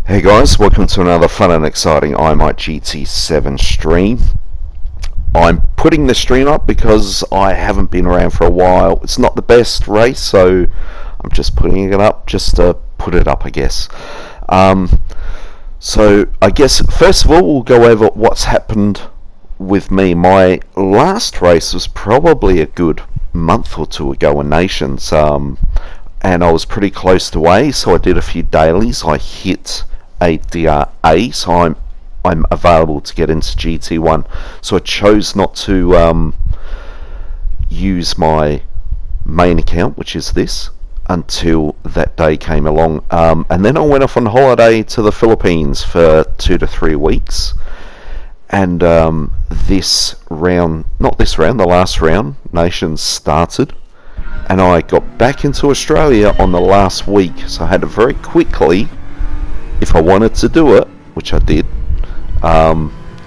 Hey guys, welcome to another fun and exciting Gt7 stream. I'm putting the stream up because I haven't been around for a while. It's not the best race, so I'm just putting it up just to put it up, I guess. So I guess first of all we'll go over what's happened with me. My last race was probably a good month or two ago in Nations, and I was pretty close to A, so I did a few dailies. I hit A, so I'm available to get into Gt1. So I chose not to use my main account, which is this, until that day came along. And then I went off on holiday to the Philippines for 2 to 3 weeks. And this round, not this round, the last round, Nations started. And I got back into Australia on the last week. So I had to very quickly, if I wanted to do it, which I did,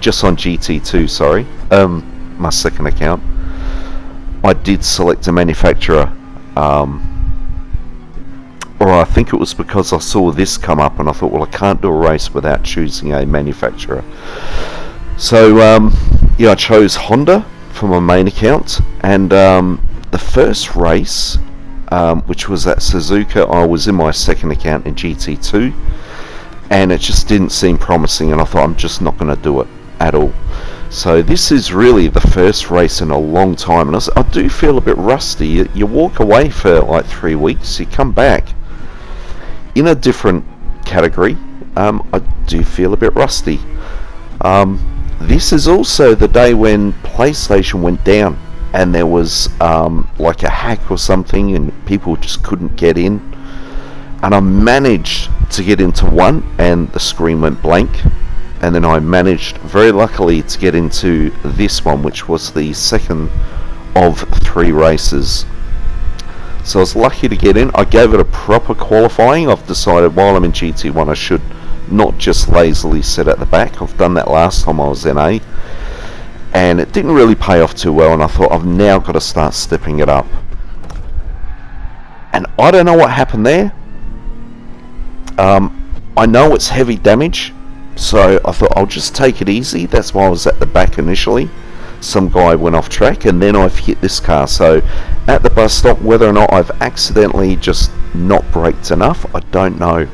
just on GT2, sorry, my second account, I did select a manufacturer, or I think it was because I saw this come up and I thought, well, I can't do a race without choosing a manufacturer. So yeah, I chose Honda for my main account, and the first race, which was at Suzuka, I was in my second account in GT2, and it just didn't seem promising, and I thought, I'm just not going to do it at all. So this is really the first race in a long time, and I do feel a bit rusty. You walk away for like 3 weeks, you come back in a different category. I do feel a bit rusty. This is also the day when PlayStation went down, and there was like a hack or something, and people just couldn't get in, and I managed to get into one and the screen went blank, and then I managed very luckily to get into this one, which was the second of 3 races. So I was lucky to get in. I gave it a proper qualifying. I've decided while I'm in GT1 I should not just lazily sit at the back. I've done that last time I was in A, and it didn't really pay off too well, and I thought, I've now got to start stepping it up. And I don't know what happened there. I know it's heavy damage, so I thought I'll just take it easy. That's why I was at the back initially. Some guy went off track, and then I've hit this car. So at the bus stop, whether or not I've accidentally just not braked enough, I don't know.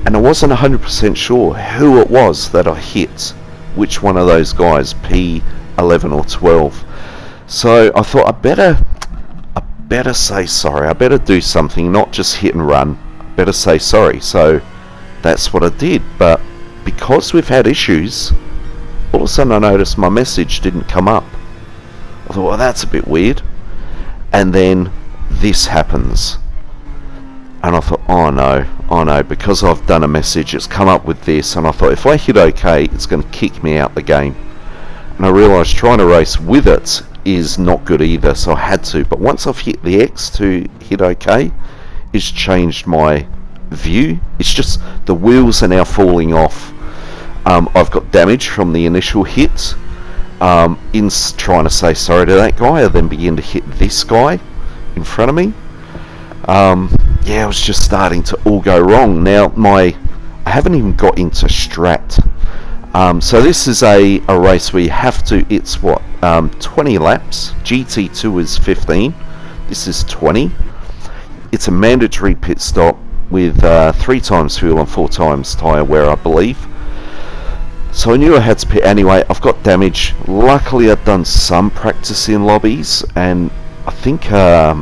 And I wasn't 100% sure who it was that I hit, which one of those guys, P11 or 12. So I thought, I better say sorry. I better do something, not just hit and run. Better say sorry. So that's what I did. But because we've had issues, all of a sudden I noticed my message didn't come up. I thought, well, that's a bit weird. And then this happens, and I thought, oh no, because I've done a message, it's come up with this. And I thought, if I hit OK, it's going to kick me out the game. And I realised trying to race with it is not good either, so I had to. But once I've hit the X to hit OK, it's changed my view. It's just the wheels are now falling off. I've got damage from the initial hit. In trying to say sorry to that guy, I then begin to hit this guy in front of me. Yeah, it was just starting to all go wrong. Now I haven't even got into strat. So this is a race where you have to, it's what, 20 laps. GT2 is 15. This is 20. It's a mandatory pit stop with 3 times fuel and 4 times tyre wear, I believe. So I knew I had to pit anyway. I've got damage. Luckily I've done some practice in lobbies, and I think I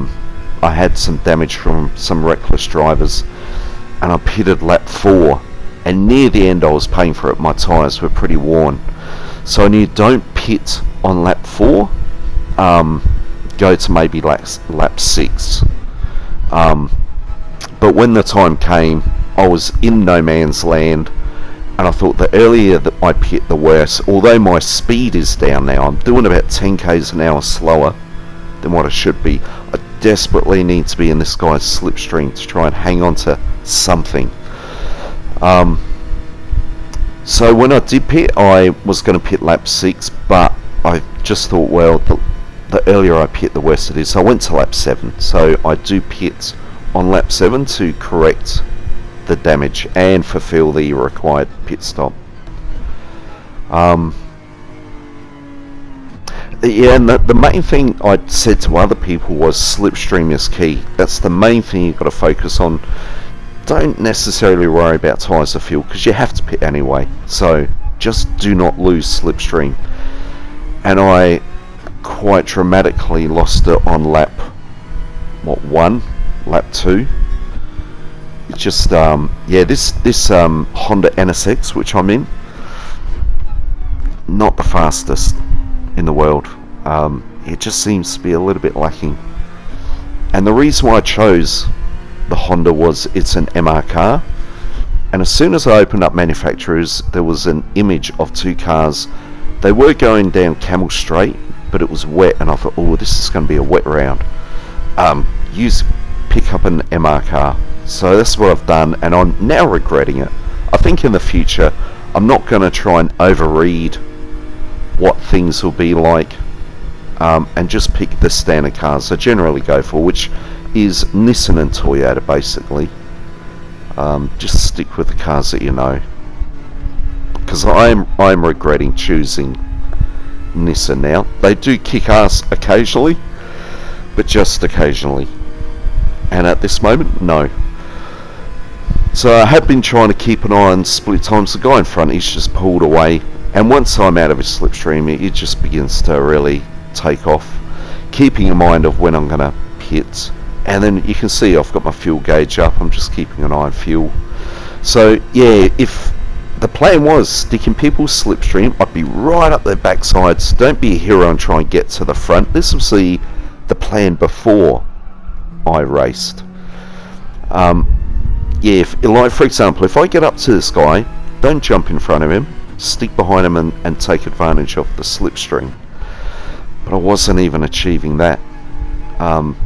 had some damage from some reckless drivers, and I pitted lap 4, and near the end I was paying for it. My tyres were pretty worn, so I knew, don't pit on lap 4, go to maybe lap 6. But when the time came, I was in no man's land, and I thought the earlier that I pit, the worse. Although my speed is down now, I'm doing about 10 k's an hour slower than what I should be. I desperately need to be in this guy's slipstream to try and hang on to something. So when I did pit, I was going to pit lap 6, but I just thought, well, the earlier I pit, the worse it is. So I went to lap 7. So I do pit on lap 7 to correct the damage and fulfill the required pit stop. Yeah, and the main thing I said to other people was slipstream is key. That's the main thing you've got to focus on. Don't necessarily worry about tyres or fuel, because you have to pit anyway. So just do not lose slipstream. And I quite dramatically lost it on lap 1, lap 2. It's just yeah, this Honda NSX which I'm in, not the fastest in the world. It just seems to be a little bit lacking, and the reason why I chose the Honda was it's an MR car, and as soon as I opened up manufacturers, there was an image of two cars. They were going down Camel Straight, but it was wet, and I thought, oh, this is going to be a wet round. Pick up an MR car. So that's what I've done, and I'm now regretting it. I think in the future I'm not going to try and overread what things will be like, and just pick the standard cars I generally go for, which is Nissan and Toyota basically. Just stick with the cars that you know, because I'm regretting choosing Nissan now. They do kick ass occasionally, but just occasionally, and at this moment, no. So I have been trying to keep an eye on split times. The guy in front, he's just pulled away, and once I'm out of his slipstream, it just begins to really take off. Keeping in mind of when I'm going to pit, and then you can see I've got my fuel gauge up. I'm just keeping an eye on fuel. So yeah, if the plan was sticking people's slipstream, I'd be right up their backsides. Don't be a hero and try and get to the front. This was the plan before I raced. Yeah, like for example, if I get up to this guy, don't jump in front of him, stick behind him and take advantage of the slipstream. But I wasn't even achieving that.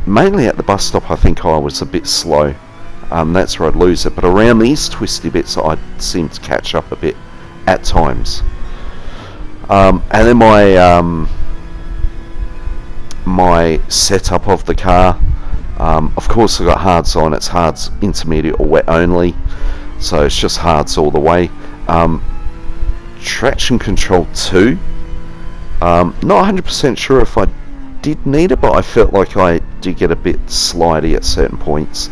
Mainly at the bus stop, I think I was a bit slow. That's where I'd lose it. But around these twisty bits, I'd seem to catch up a bit at times. And then my setup of the car. Of course, I've got hards on. It's hards, intermediate or wet only, so it's just hards all the way. Traction control 2. Not 100% sure if I did need it, but I felt like I did get a bit slidey at certain points,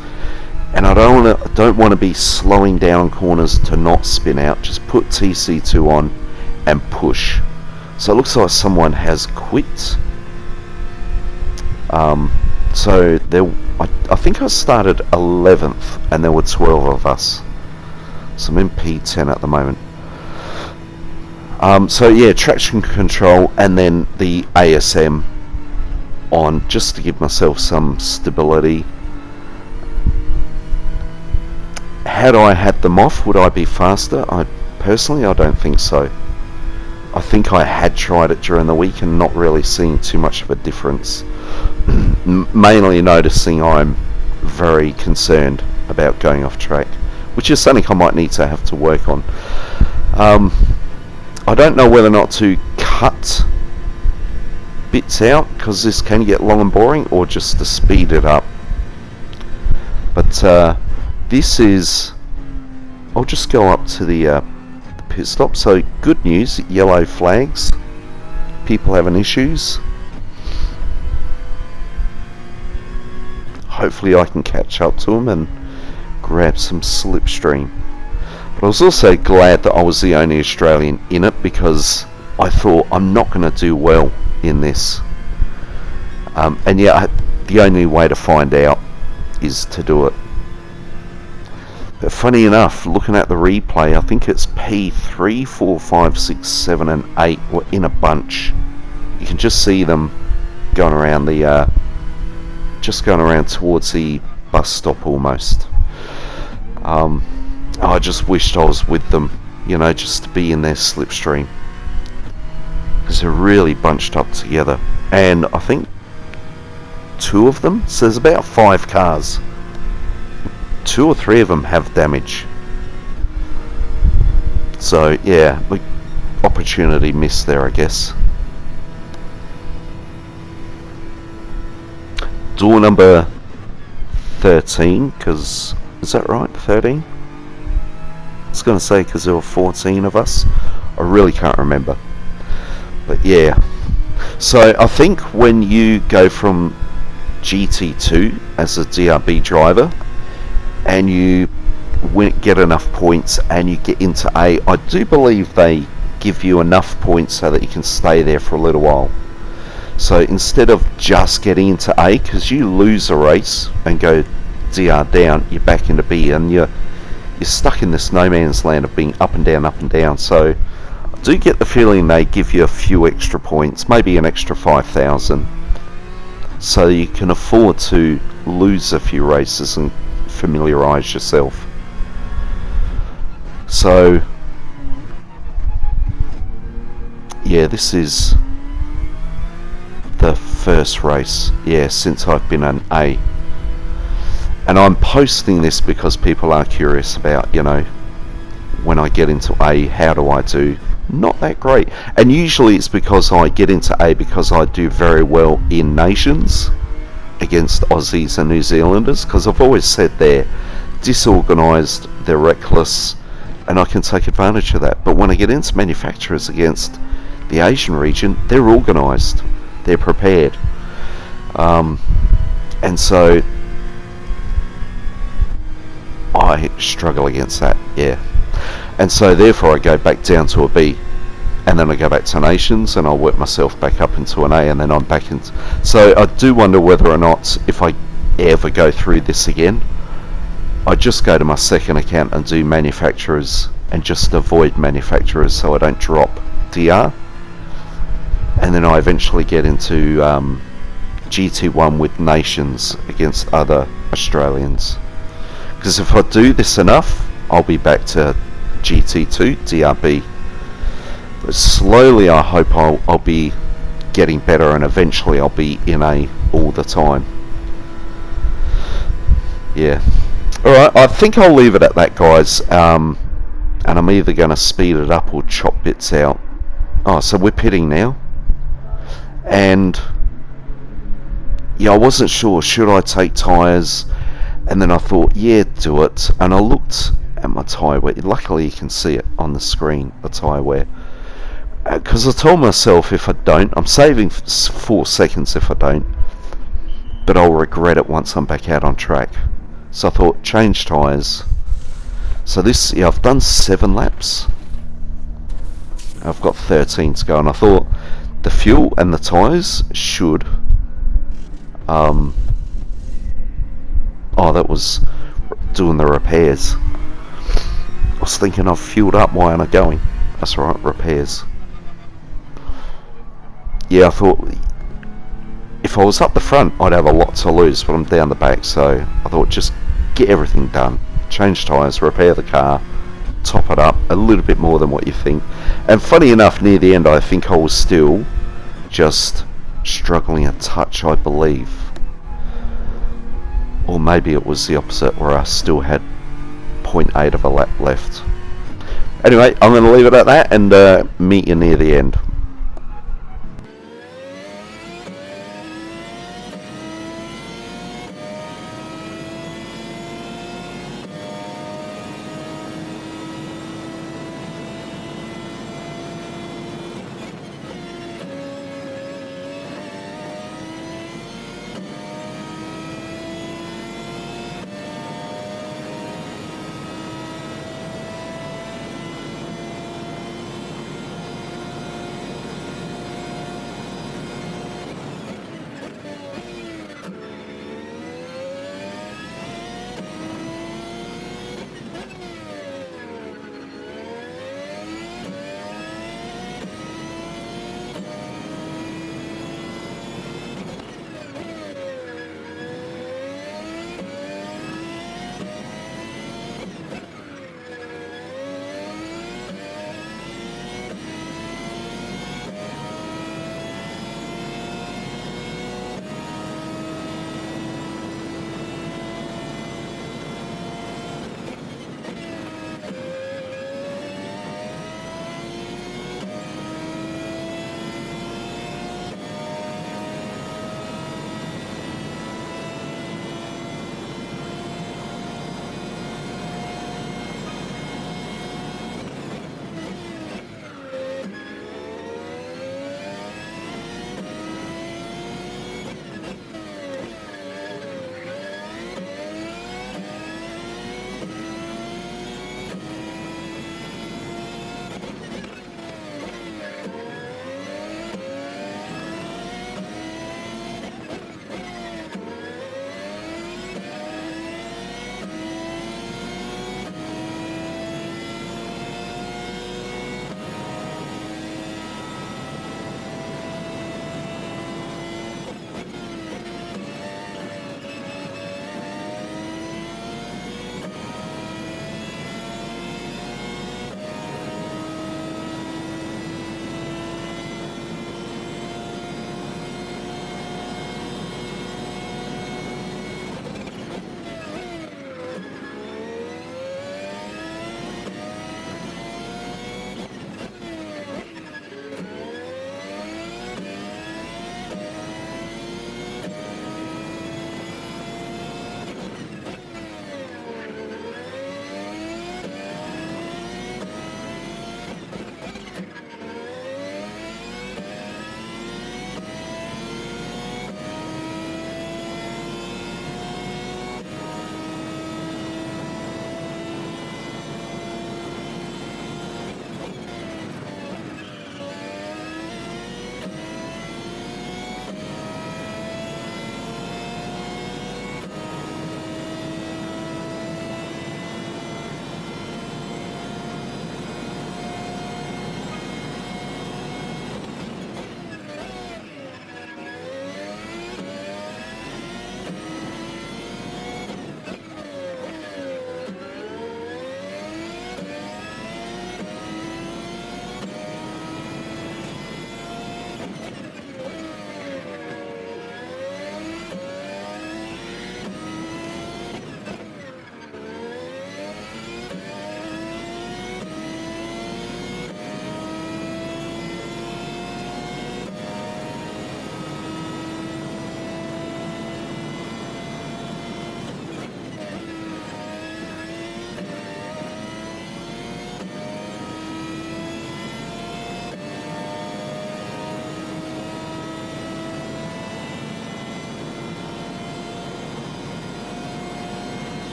and I don't want to be slowing down corners to not spin out. Just put TC2 on and push. So it looks like someone has quit. So I think I started 11th, and there were 12 of us. So I'm in P10 at the moment. So yeah, traction control and then the ASM on, just to give myself some stability. Had I had them off, would I be faster? Personally, I don't think so. I think I had tried it during the week and not really seeing too much of a difference. Mainly noticing I'm very concerned about going off track, which is something I might need to have to work on. I don't know whether or not to cut bits out, because this can get long and boring, or just to speed it up. But this is, I'll just go up to the pit stop. So good news, yellow flags, people having issues. Hopefully I can catch up to them and grab some slipstream. But I was also glad that I was the only Australian in it, because I thought I'm not going to do well in this. And yeah, the only way to find out is to do it. But funny enough, looking at the replay, I think it's P3, 4, 5, 6, 7 and 8 were in a bunch. You can just see them going around the just going around towards the bus stop almost. I just wished I was with them, you know, just to be in their slipstream, because they're really bunched up together. And I think 2 of them, so there's about 5 cars, 2 or 3 of them have damage. So yeah, opportunity missed there, I guess. Door number 13, because is that right? 13? was going to say because there were 14 of us. I really can't remember. But yeah. So I think when you go from GT2 as a DRB driver and you get enough points and you get into A, I do believe they give you enough points so that you can stay there for a little while. So instead of just getting into A, because you lose a race and go DR down, you're back into B, and you're stuck in this no man's land of being up and down, up and down. So I do get the feeling they give you a few extra points, maybe an extra 5,000, so you can afford to lose a few races and familiarise yourself. So yeah, this is the first race, yeah, since I've been an A. And I'm posting this because people are curious about, you know, when I get into A, how do I do? Not that great. And usually it's because I get into A because I do very well in Nations against Aussies and New Zealanders, because I've always said they're disorganised, they're reckless, and I can take advantage of that. But when I get into manufacturers against the Asian region, they're organised, they're prepared, and so I struggle against that, yeah. And so therefore I go back down to a B, and then I go back to Nations, and I'll work myself back up into an A, and then I'm back into... So I do wonder whether or not, if I ever go through this again, I just go to my second account and do manufacturers and just avoid manufacturers so I don't drop DR, and then I eventually get into GT1 with Nations against other Australians. Because if I do this enough, I'll be back to GT2 DRB. But slowly I hope I'll be getting better, and eventually I'll be in A all the time. Yeah. Alright, I think I'll leave it at that, guys. And I'm either going to speed it up or chop bits out. Oh, so we're pitting now. And yeah, I wasn't sure, should I take tyres? And then I thought, yeah, do it. And I looked at my tyre wear. Luckily you can see it on the screen, the tyre wear. Because I told myself if I don't, I'm saving 4 seconds if I don't, but I'll regret it once I'm back out on track. So I thought, change tyres. So this, yeah, I've done 7 laps. I've got 13 to go, and I thought the fuel and the tyres should... oh, that was doing the repairs. I was thinking I've fueled up, why aren't I going? That's right, repairs. Yeah, I thought if I was up the front I'd have a lot to lose, but I'm down the back, so I thought just get everything done. Change tyres, repair the car, top it up a little bit more than what you think. And funny enough, near the end I think I was still just struggling a touch, I believe. Or maybe it was the opposite, where I still had 0.8 of a lap left. Anyway, I'm going to leave it at that and meet you near the end.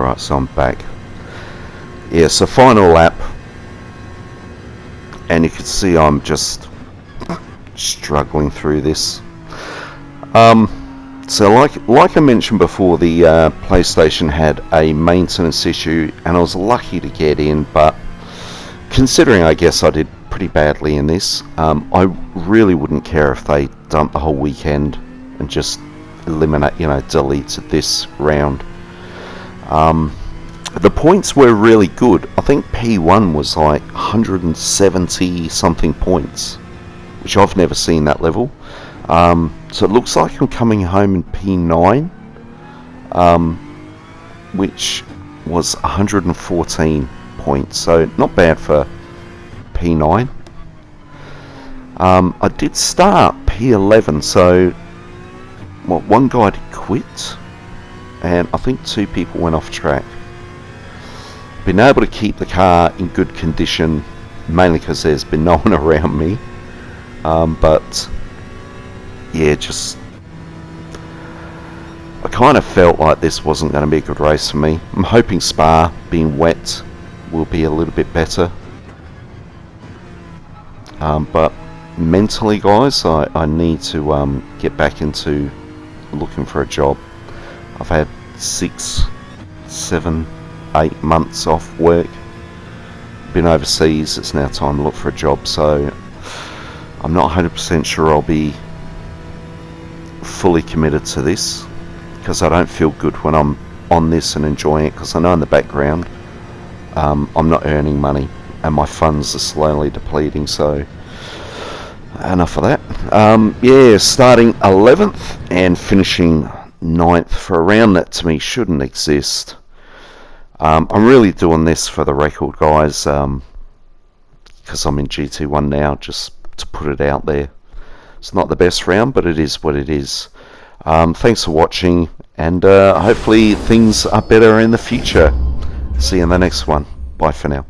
Alright, so I'm back. Yeah, so final lap, and you can see I'm just struggling through this. So like I mentioned before, the PlayStation had a maintenance issue, and I was lucky to get in, but considering I guess I did pretty badly in this, I really wouldn't care if they dumped the whole weekend and just deleted this round. The points were really good. I think P1 was like 170 something points, which I've never seen that level. So it looks like I'm coming home in P9, which was 114 points, so not bad for P9. I did start P11, so one guy did quit, and I think 2 people went off track. Been able to keep the car in good condition, mainly because there's been no one around me, but yeah, just I kind of felt like this wasn't going to be a good race for me. I'm hoping Spa, being wet, will be a little bit better, but mentally, guys, I need to get back into looking for a job. I've had 6, 7, 8 months off work, been overseas. It's now time to look for a job, so I'm not 100% sure I'll be fully committed to this, because I don't feel good when I'm on this and enjoying it, because I know in the background I'm not earning money and my funds are slowly depleting. So enough of that. Yeah, starting 11th and finishing 9th for a round that to me shouldn't exist. I'm really doing this for the record, guys, because I'm in Gt1 now, just to put it out there. It's not the best round, but it is what it is. Thanks for watching, and hopefully things are better in the future. See you in the next one. Bye for now.